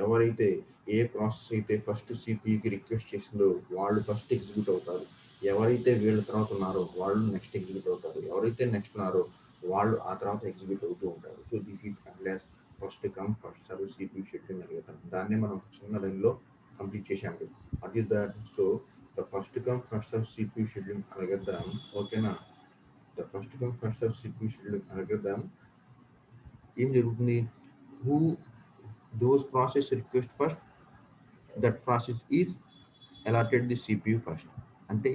ఎవరైతే ఏ ప్రాసెస్ అయితే ఫస్ట్ సిపియుకి రిక్వెస్ట్ చేసిందో వాళ్ళు ఫస్ట్ ఎగ్జిక్యూట్ అవుతారు, ఎవరైతే వీళ్ళ తర్వాత ఉన్నారో వాళ్ళు నెక్స్ట్ ఎగ్జిక్యూట్ అవుతారు, ఎవరైతే నెక్స్ట్ ఉన్నారో వాళ్ళు ఆ తర్వాత ఎగ్జిక్యూట్ అవుతూ ఉంటారు. So this is called as first come first serve CPU scheduling algorithm. దాన్నే మనం చిన్న లైన్లో కంప్లీట్ చేసాము. What is that? So the first come first serve CPU scheduling algorithm. ఓకేనా the first come first serve CPU scheduling algorithm ఏం జరుగుతుంది, who those process request first, that process is allotted the CPU first. అంటే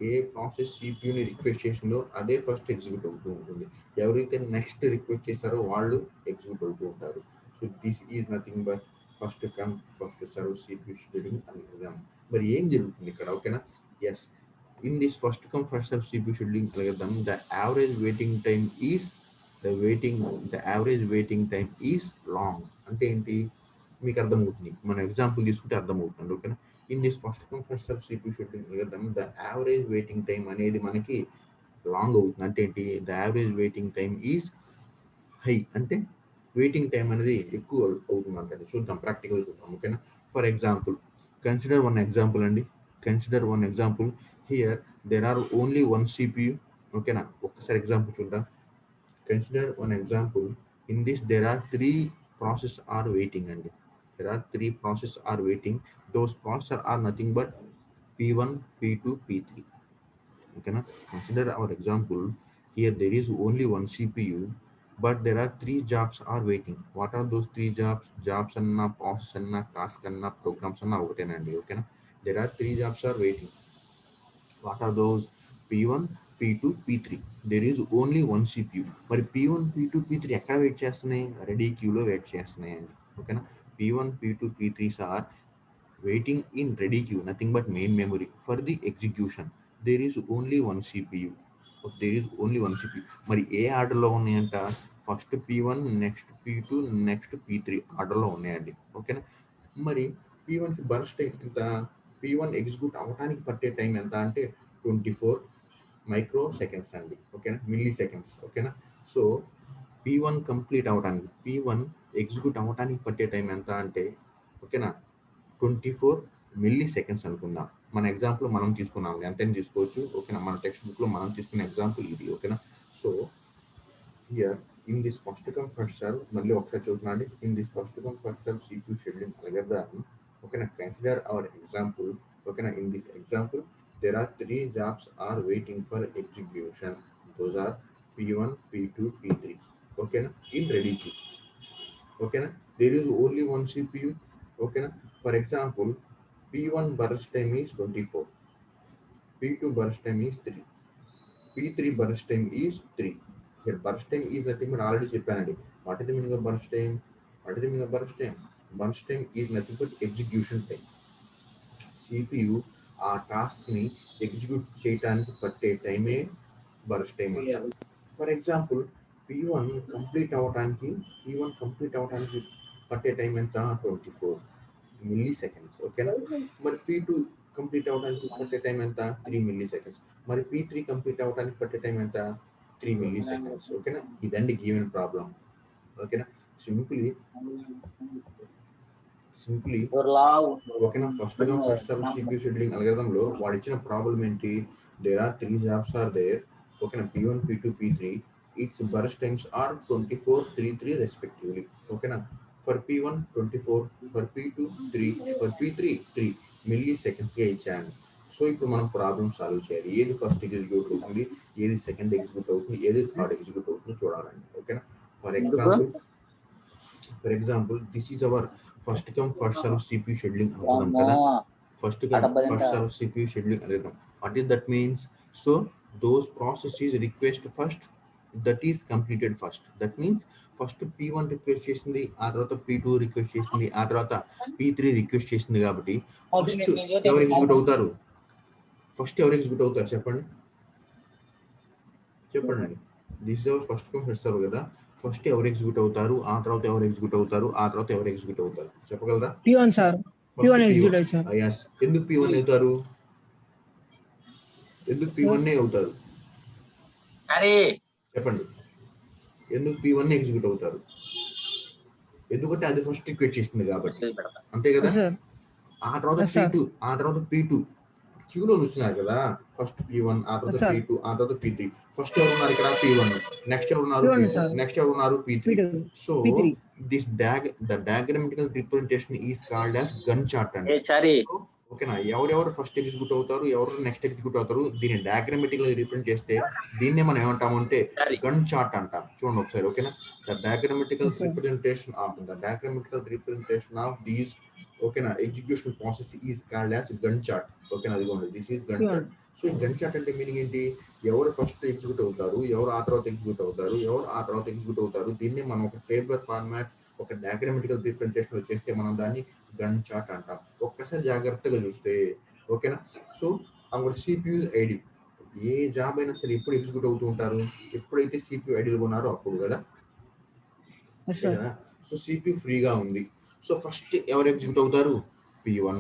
ఏ process సిపియుని request చేసిందో అదే first execute అవుతూ ఉంటుంది, ఎవరైతే next request చేశారో వాళ్ళు ఎగ్జిక్యూట్ అవుతూ ఉంటారు. So this is nothing but first come first serve CPU scheduling algorithm. మరి ఏం జరుగుతుంది ఇక్కడ? ఓకేనా yes, in this first come first serve CPU scheduling algorithm, the average waiting time is the average waiting time is long. అంటే ఏంటి మీకు అర్థమవుతుంది, మన ఎగ్జాంపుల్ తీసుకుంటే అర్థమవుతుంది. ఓకేనా in this first come first serve CPU scheduling algorithm the average waiting time అనేది మనకి లాంగ్ అవుతుంది. అంటే ఏంటి, the average waiting time is high, అంటే వెయిటింగ్ టైం అనేది ఎక్కువ అవుతుంది అంటే. చూద్దాం ప్రాక్టికల్ చూద్దాం. ఓకేనా for example consider one example అండి, consider one example here there are only one CPU. ఓకేనా ఒక్కసారి ఎగ్జాంపుల్ చూద్దాం. Consider one example. In this, there are three processes are waiting, and there are three processes are waiting. Those processes are nothing but P1, P2, P3. Okay, na? Consider our example. Here, there is only one CPU. but there are 3 jobs are waiting. What are those 3 jobs? Jobs anna, process anna, task anna, programs anna okatenandi. Okay na? There are 3 jobs are waiting. What are those? P1, P2, P3. There is only one CPU. మరి P1, P2, P3 ఎక్కడ wait చేస్తున్నాయి? Ready క్యూలో wait చేస్తున్నాయండి. ఓకేనా? P1, P2, P3s are waiting in ready queue, nothing but main memory for the execution. There is only one CPU. There is only one CPU. మరి ఏ ఆర్డర్లో ఉన్నాయంట? First P1, next P2, next P3 ఆర్డర్లో ఉన్నాయండి. ఓకేనా? మరి P1కి burst time ఎంత? P1 execute అవ్వడానికి పట్టే టైం ఎంత అంటే 24 మైక్రో సెకండ్స్ అండి. ఓకేనా? Milli seconds. ఓకేనా? సో P1 కంప్లీట్ అవ్వడానికి, P1 ఎగ్జిక్యూట్ అవ్వడానికి పట్టే టైం ఎంత అంటే, ఓకేనా, 24 మిల్లీ సెకండ్స్ అనుకుందాం. మన ఎగ్జాంపుల్ మనం తీసుకున్నాం, ఎంతైనా తీసుకోవచ్చు. ఓకేనా? మన టెక్స్ట్ బుక్లో మనం తీసుకున్న ఎగ్జాంపుల్ ఇది. ఓకేనా? So here in this first come first serve, మళ్ళీ ఒకసారి చూస్తున్నాండి. In this first come first serve CPU scheduling algorithm, ఓకేనా, కన్సిడర్ అవర్ ఎగ్జాంపుల్. ఓకేనా? In this example there are 3 jobs are waiting for execution. Those are P1, P2, P3. Okay na? In ready queue. Okay na? There is only one CPU. Okay na? For example, P1 burst time is 24, P2 burst time is 3, P3 burst time is 3. Here burst time is nothing but already చెప్పానండి. What is the meaning of burst time? What is the meaning of burst time? Burst time is nothing but execution time. CPU ఆ టాస్క్ని execute చేయడానికి పట్టే టైమే burst time అంటారు. For example P1 complete అవ్వడానికి పట్టే time ఎంత? 24 milli seconds. ఓకేనా? మరి P2 కంప్లీట్ అవ్వడానికి పట్టే టైం ఎంత? 3 మిల్లీ సెకండ్స్. మరి P3 కంప్లీట్ అవ్వడానికి పట్టే టైం ఎంత? 3 మిల్లీ సెకండ్స్. ఓకేనా? ఇదండి గివెన్ ప్రాబ్లం. ఓకేనా? సింప్లీ ఓకేనా, ఫస్ట్ గా ఫస్ట్ సర్వ్ CPU షెడ్యూలింగ్ అల్గోరిథంలో వాడు ఇచ్చిన ప్రాబ్లం ఏంటి? There are 3 jobs are there. ఓకేనా? P1, P2, P3. Its burst times are 24, 33 respectively. ఓకేనా? For P1 24, for P2 3, for P3 3 milliseconds గా ఇచ్చాను. సో ఇప్పుడు మనం ప్రాబ్లమ్ సాల్వ్ చేయాలి. ఏది ఫస్ట్ ఎగ్జిక్యూట్ అవుతుంది, ఏది సెకండ్ ఎగ్జిక్యూట్ అవుతుంది, ఏది థర్డ్ ఎగ్జిక్యూట్ అవుతుందో చూడాలండి. ఓకేనా? For example this is our first come first serve CPU scheduling అనుకుందాం కదా. First come first serve CPU scheduling అనుకుందాం. What is that means? So those processes request first, that is completed first. That means first P1 request చేసింది, ఆ తర్వాత P2 request చేసింది, ఆ తర్వాత P3 request చేసింది. కాబట్టి ఫస్ట్ ఎవరు ఎగ్జిక్యూట్ అవుతారు? చెప్పండి చెప్పండి. This is our first come first serve కదా. ఫస్ట్ ఎవరు ఎగ్జిక్యూట్ అవుతారు, ఆ తర్వాత ఎవరు ఎగ్జిక్యూట్ అవుతారు, ఆ తర్వాత ఎవరు ఎగ్జిక్యూట్ అవుతారు చెప్పగలరా? P1 sir. P1 ఎగ్జిక్యూట్ అయ్యి సార్. yes. ఎందుకు P1 అవుతారు? ఎందుకు P1 అవుతారు చెప్పండి. ఎందుకు P1 ఎగ్జిక్యూట్ అవుతారు? ఎందుకంటే అది ఫస్ట్ రిక్వెస్ట్ చేసింది కాబట్టి, అంతే కదా. ఆ తర్వాత P2 క్యూలో వస్తున్నారు కదా. ఫస్ట్ P1, ఆ తర్వాత P2, ఆ తర్వాత P3. ఫస్ట్ ఎవరు ఉన్నారు ఇక్కడ? P1. నెక్స్ట్ ఎవరు ఉన్నారు? P2. నెక్స్ట్ ఎవరు ఉన్నారు? P3. So this the diagrammatical representation is called as Gantt chart అండి. ఓకేనా? ఎవరెవరు ఫస్ట్ ఎగ్జిక్యూట్ అవుతారు, ఎవరు నెక్స్ట్ ఎగ్జిక్యూట్ అవుతారు, దీన్ని డయాగ్రామటికల్ రిప్రజెంట్ చేస్తే దీన్నే మనం ఏమంటామంటే గన్ చార్ట్ అంటాం. చూడండి ఒకసారి. ఓకేనా? The diagrammatical representation of these, ఓకేనా, execution process is called as Gantt chart. ఓకేనా? అదిగోండి, this is Gantt chart. So ఈ గన్ చార్ట్ అంటే మీనింగ్ ఏంటి? ఎవరు ఫస్ట్ ఎగ్జిక్యూట్ అవుతారు, ఎవరు ఆ తర్వాత ఎగ్జిక్యూట్ అవుతారు, ఎవరు ఆ తర్వాత ఎగ్జిక్యూట్ అవుతారు, దీన్ని మనం ఒక టేబులర్ ఫార్మాట్, ఒక డయాగ్రామటికల్ రిప్రజెంటేషన్ వచ్చేస్తే మనం దాన్ని గన్ చార్ట్ అంటాం. ఒక్కసారి జాగ్రత్తగా చూస్తే, ఓకేనా. సో అక్కడ CPU ఐడి, ఏ జాబ్ అయినా సరే ఎప్పుడు ఎగ్జిక్యూట్ అవుతూ ఉంటారు? ఎప్పుడైతే CPU ఐడిలు ఉన్నారో అప్పుడు కదా. సో CPU ఫ్రీగా ఉంది. సో ఫస్ట్ ఎవరు ఎగ్జిక్యూట్ అవుతారు? P1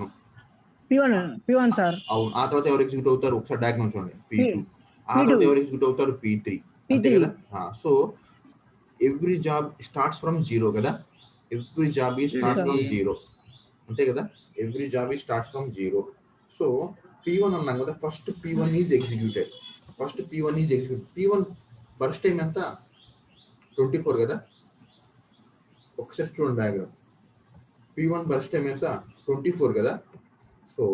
sir. అవును. ఆ తర్వాత ఎవరు ఎగ్జిక్యూట్ అవుతారు? ఒకసారి డయాగ్రామ్ చూడండి. P2. ఆ తర్వాత ఎవరు ఎగ్జిక్యూట్ అవుతారు? P3. అంతే కదా. So every job starts from zero కదా. ఎవ్రీ జాబ్ ఈ స్టార్ట్స్ ఫ్రమ్ జీరో, అంతే కదా. ఎవ్రీ జాబ్ ఈ starts from zero. So P1 అన్నాం కదా. First P1 is executed. P1 burst time ఎంత? 24 కదా. ఒకసారి చూడండి డయాగ్రామ్. P1 బర్స్ట్ టైం ఎంత? 24 కదా. So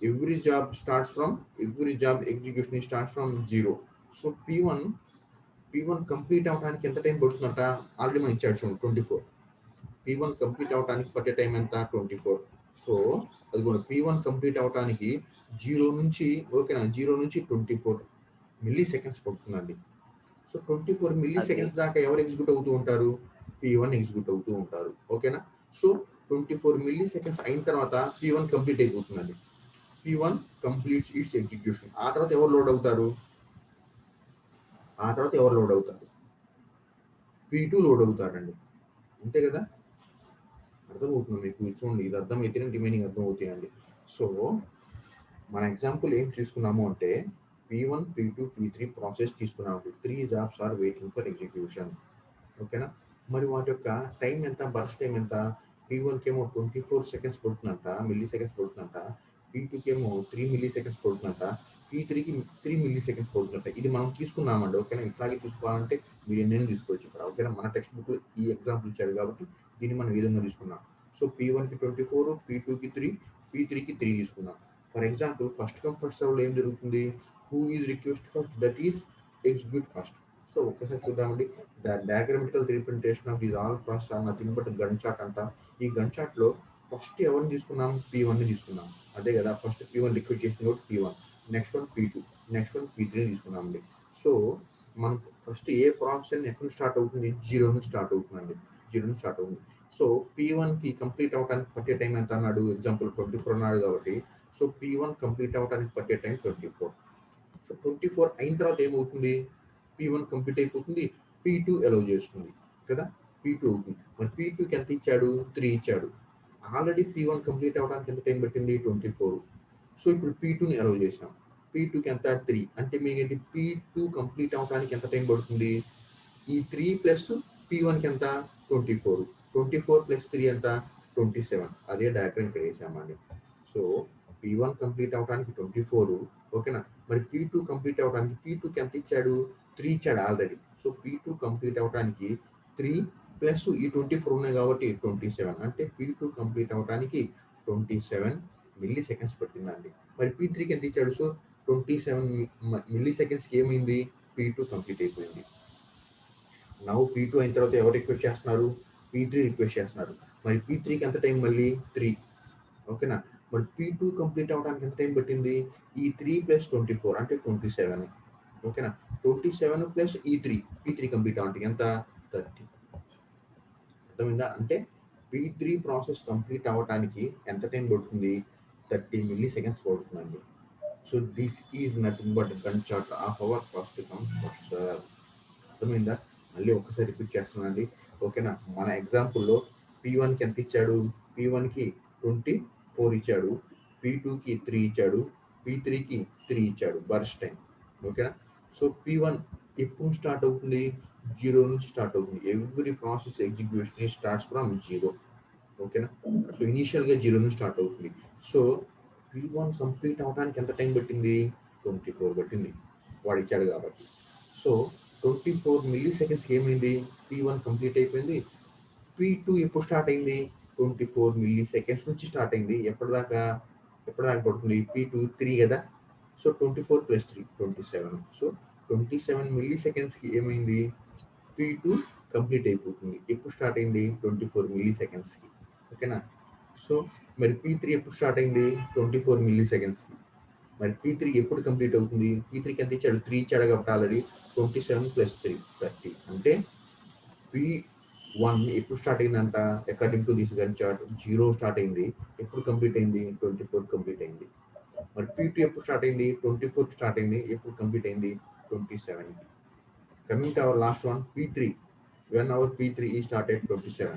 every job execution starts from zero. So P1 P1 complete అవడానికి ఎంత టైం పడుతుందంట ఆల్రెడీ మనం ఇచ్చాడు చూడండి 24. P1 కంప్లీట్ అవడానికి పట్టే టైం ఎంత 24. సో అది కూడా P1 కంప్లీట్ అవడానికి 0 నుంచి ఓకేనా 0 నుంచి 24 మిల్లీ సెకండ్స్ పడుతుందండి. సో 24 మిల్లీ సెకండ్స్ దాకా ఎవరు ఎగ్జిక్యూట్ అవుతూ ఉంటారు? P1 ఎగ్జిక్యూట్ అవుతూ ఉంటారు. ఓకేనా. సో 24 మిల్లీ సెకండ్స్ అయిన తర్వాత P1 కంప్లీట్ అయిపోతుందండి. P1 completes it's execution. ఆ తర్వాత ఎవరు లోడ్ అవుతారు? P2 లోడ్ అవుతారండి. అంతే కదా, అర్థమవుతుంది మీకు. చూడండి ఇది అర్థమైతేనే రిమైనింగ్ అర్థమవుతాయండి. సో మన ఎగ్జాంపుల్ ఏం తీసుకున్నాము అంటే P1, P2, P3 ప్రాసెస్ తీసుకున్నాము. 3 jobs are waiting for execution. ఓకేనా. మరి వాటి యొక్క టైం ఎంత, బర్స్ట్ టైం ఎంత? P1కి ఏమో 24 సెకండ్స్ పడుతుందంట, మిల్లీ సెకండ్స్ పడుతుందంట. P2కి ఏమో 3 మిల్లీ సెకండ్స్ పడుతుందంట. P3కి 3 మిల్లీ సెకండ్స్ పడుతుందంట. ఇది మనం తీసుకున్నామండి. ఓకేనా. ఇట్లాగే తీసుకోవాలంటే మీరు ఎన్నైనా తీసుకోవచ్చు ఇక్కడ. ఓకేనా. మన టెక్స్ట్ బుక్ ఈ ఎగ్జాంపుల్ ఇచ్చాడు కాబట్టి దీన్ని మనం ఈ విధంగా తీసుకున్నాం. సో P1కి 24, P2కి 3, P3కి 3 తీసుకున్నాం. For example first come first సర్వ్లో ఏం జరుగుతుంది? Who is request first, that is execute first. So ఒక్కసారి చూద్దామండి. The diagrammatical representation of these all process are nothing but Gantt chart అంట. ఈ గన్ చార్ట్ లో ఫస్ట్ ఎవరిని తీసుకున్నాం? P1 ని తీసుకున్నాం. అదే కదా, ఫస్ట్ P1 రిక్వెస్ట్ చేసిన P1, next one P2, next one P3 తీసుకున్నామండి. సో మనం ఫస్ట్ ఏ ప్రాసెస్ ఎక్కడ స్టార్ట్ అవుతుంది? 0 నుంచి స్టార్ట్ అవుతుందండి. 0 నుంచి స్టార్ట్ అవుతుంది. సో P1కి కంప్లీట్ అవడానికి పట్టే టైం ఎంత అన్నాడు? ఎగ్జాంపుల్ 24 అన్నాడు కాబట్టి సో P1 కంప్లీట్ అవడానికి పట్టే టైం 24. సో 24 అయిన తర్వాత ఏమవుతుంది? P1 కంప్లీట్ అయిపోతుంది, P2 అలౌ చేస్తుంది కదా, P2 అవుతుంది. మరి P2కి ఎంత ఇచ్చాడు? 3 ఇచ్చాడు. ఆల్రెడీ P1 కంప్లీట్ అవడానికి ఎంత టైం పట్టింది? 24. సో ఇప్పుడు P2ని అలౌ చేసాం. P2కి ఎంత? 3. అంటే మీకు ఏంటి? P2 కంప్లీట్ అవడానికి ఎంత టైం పడుతుంది? ఈ 3 ప్లస్ P1కి ఎంత? 24. 24 ప్లస్ 3 ఎంత? 27. అదే డయాగ్రామ్ ఇక్కడ వేసామండి. సో P1 కంప్లీట్ అవడానికి 24. ఓకేనా. మరి P2 కంప్లీట్ అవడానికి P2కి ఎంత ఇచ్చాడు? 3 ఇచ్చాడు ఆల్రెడీ. సో P2 కంప్లీట్ అవడానికి 3 ప్లస్ ఈ 24 ఉన్నాయి కాబట్టి 27. అంటే P2 కంప్లీట్ అవడానికి 27 మిల్లీ సెకండ్స్ పట్టిందండి. మరి P3కి ఎంత ఇచ్చాడు? సో 27 మిల్లీ సెకండ్స్కి ఏమైంది? P2 కంప్లీట్ అయిపోయింది. నౌ P2 అయిన తర్వాత ఎవరు రిక్వెస్ట్ చేస్తున్నారు? P3 రిక్వెస్ట్ చేస్తున్నారు. మరి P3కి ఎంత టైం? మళ్ళీ 3. ఓకేనా. మరి P2 కంప్లీట్ అవడానికి ఎంత టైం పట్టింది? ఈ 3 ప్లస్ 24 అంటే 27. ఓకేనా. 27 ప్లస్ ఈ 3, P3 కంప్లీట్ అవడానికి ఎంత? 30. అర్థమైందా? అంటే P3 ప్రాసెస్ కంప్లీట్ అవ్వడానికి ఎంత టైం పడుతుంది? 30 మిల్లీ సెకండ్స్ పడుతుందండి. So this is nothing but Gantt chart of our first come first serve. అర్థమైందా? మళ్ళీ ఒక్కసారి రిపీట్ చేస్తున్నానండి. ఓకేనా. మన ఎగ్జాంపుల్లో P1కి ఎంత ఇచ్చాడు? P1కి 24 ఇచ్చాడు, P2కి 3 ఇచ్చాడు, P3కి 3 ఇచ్చాడు బర్స్ట్ టైం. ఓకేనా. సో P1 ఎప్పుడు స్టార్ట్ అవుతుంది? 0 నుంచి స్టార్ట్ అవుతుంది. Every process execution starts from 0. ఓకేనా. సో ఇనీషియల్గా 0 నుంచి స్టార్ట్ అవుతుంది. సో P1 కంప్లీట్ అవడానికి ఎంత టైం పట్టింది? 24 పట్టింది, వాడు ఇచ్చాడు కాబట్టి. సో 24 మిల్లీ సెకండ్స్కి ఏమైంది? P1 కంప్లీట్ అయిపోయింది. P2 ఎప్పుడు స్టార్ట్ అయింది? 24 మిల్లీ సెకండ్స్ నుంచి స్టార్ట్ అయింది. ఎప్పటిదాకా పడుతుంది? P2 3 కదా. So 24 plus 3 27. సో 27 మిల్లీ సెకండ్స్కి ఏమైంది? P2 కంప్లీట్ అయిపోతుంది. ఎప్పుడు స్టార్ట్ అయింది? 24 మిల్లీ సెకండ్స్కి. ఓకేనా. సో మరి P3 ఎప్పుడు స్టార్ట్ అయింది? 24 మిల్లీ సెకండ్స్కి. మరి P3 ఎప్పుడు కంప్లీట్ అవుతుంది? P3కి ఎంత ఇచ్చాడు? 3 ఇచ్చాడు కాబట్టి ఆల్రెడీ 27 ప్లస్ 3 30. అంటే P1 ఎప్పుడు స్టార్ట్ అయిందంట? According to this gun chart 0 start అయింది. ఎప్పుడు కంప్లీట్ అయింది? 24 కంప్లీట్ అయింది. మరి P2 ఎప్పుడు స్టార్ట్ అయింది? 24 స్టార్ట్ అయింది. ఎప్పుడు కంప్లీట్ అయింది? 27కి. Coming to our last one P3. When our P3 is started 27.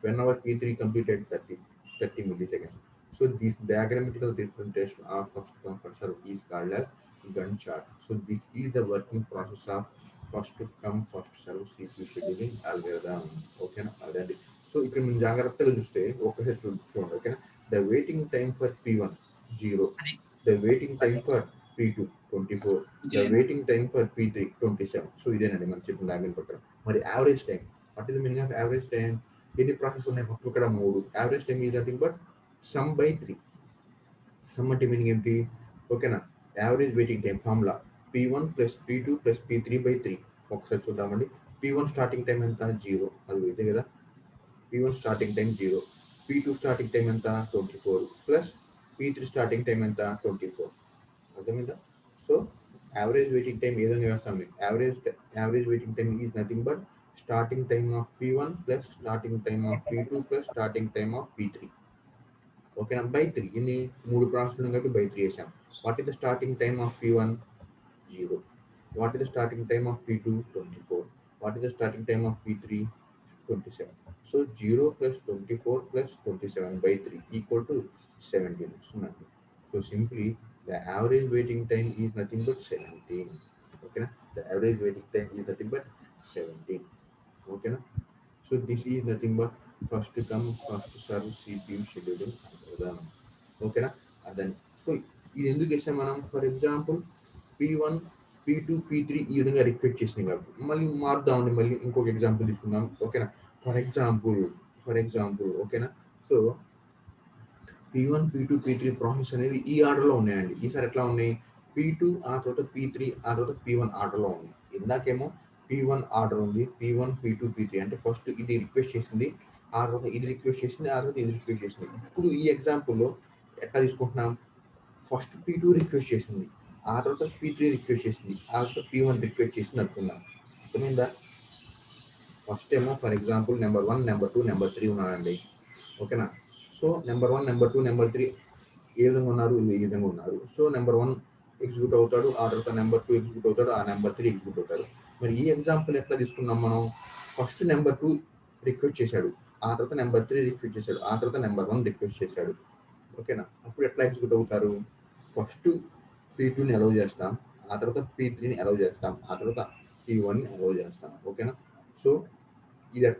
When our P3 completed 30 milliseconds. So this diagrammatical representation of first come first serve is called as Gantt chart. So this is the working process of first come first serve CPU scheduling algorithm. ఓకేనా. అదండి. So ఇక్కడ మేము జాగ్రత్తగా చూస్తే ఒకసారి చూడండి. ఓకేనా. The waiting time for P1 0. The waiting time for P2 24. The waiting time for P3 27. So ఇదేనండి మనం చెప్పిన లాగిన్ ప్రకారం. మరి average time, what is the meaning of average time? ఎన్ని ప్రాసెస్ ఉన్నాయి? మొత్తం ఇక్కడ 3. Average time is nothing but sum by 3. Some అంటే మీనింగ్ ఏంటి? ఓకేనా. Average waiting time formula P1 plus P2 plus P3 by 3. ఒకసారి చూద్దామండి. P1 స్టార్టింగ్ టైం ఎంత? 0. అది ఇదే కదా. P1 starting time 0. P2 starting time ఎంత? 24 ప్లస్ P3 స్టార్టింగ్ టైం ఎంత? 24. అర్థమైందా? సో యావరేజ్ వెయిటింగ్ టైం ఏ విధంగా వేస్తాం? Average waiting time is nothing but starting time of P1 plus starting time of P2 plus starting time of P3. ఓకేనా? By 3. ఇన్ని 3 ప్రాసెస్లు కాబట్టి by 3 వేసాం. What is the starting time of P1? 0. What is the starting time of P2? 24. What is the starting time of P3? 27. So 0 plus 24 plus 27 by 3 equal to 17. So simply the average waiting time is nothing but 17. Okay, the average waiting time is nothing but 17. Okay, so this is nothing but first come first serve CPU scheduling algorithm. Okay, and then so ఇది ఎందుకు చేసాం మనం? For example P1 P2 P3 ఈ విధంగా request చేసినాయి కాబట్టి మళ్ళీ మార్దామండి. మళ్ళీ ఇంకొక ఎగ్జాంపుల్ తీసుకుందాం. ఓకేనా? ఫర్ ఎగ్జాంపుల్ ఓకేనా? So P1 P2 P3 process అనేది ఈ ఆర్డర్లో ఉన్నాయండి. ఈసారి ఎట్లా ఉన్నాయి? P2 ఆ తర్వాత P3 ఆ తర్వాత P1 ఆర్డర్లో ఉంది. ఇందాకేమో P1 ఆర్డర్ ఉంది, P1 P2 P3 అంటే ఫస్ట్ ఇది రిక్వెస్ట్ చేసింది, ఆ తర్వాత ఇది రిక్వెస్ట్ చేసింది, ఆ తర్వాత ఇది రిక్వెస్ట్ చేసింది. ఇప్పుడు ఈ ఎగ్జాంపుల్లో ఎట్లా తీసుకుంటున్నాం? ఫస్ట్ P2 రిక్వెస్ట్ చేసింది, ఆ తర్వాత P3 రిక్వెస్ట్ చేసింది, ఆ తర్వాత P1 రిక్వెస్ట్ చేసింది అనుకుందాం. అర్థమైందా? ఫస్ట్ ఏమో for example number 1, number 2, number 3 ఉన్నారండి. ఓకేనా? సో నెంబర్ 1, నెంబర్ 2, నెంబర్ 3 ఏ విధంగా ఉన్నారు? ఈ విధంగా ఉన్నారు. సో నెంబర్ 1 ఎగ్జిక్యూట్ అవుతాడు, ఆ తర్వాత నెంబర్ 2 ఎగ్జిక్యూట్ అవుతాడు, ఆ నెంబర్ 3 ఎగ్జిక్యూట్ అవుతాడు. మరి ఈ ఎగ్జాంపుల్ ఎట్లా తీసుకున్నాం మనం? ఫస్ట్ నెంబర్ 2 రిక్వెస్ట్ చేశాడు, ఆ తర్వాత నెంబర్ 3 రిక్వెస్ట్ చేశాడు, ఆ తర్వాత నెంబర్ 1 రిక్వెస్ట్ చేశాడు. ఓకేనా? అప్పుడు ఎట్లా ఎగ్జిక్యూట్ అవుతారు? ఫస్ట్ P2ని అలౌ చేస్తాం, ఆ తర్వాత P3ని అలౌ చేస్తాం, ఆ తర్వాత P1ని అలౌ చేస్తాం. ఓకేనా? సో ఇది ఎట్లా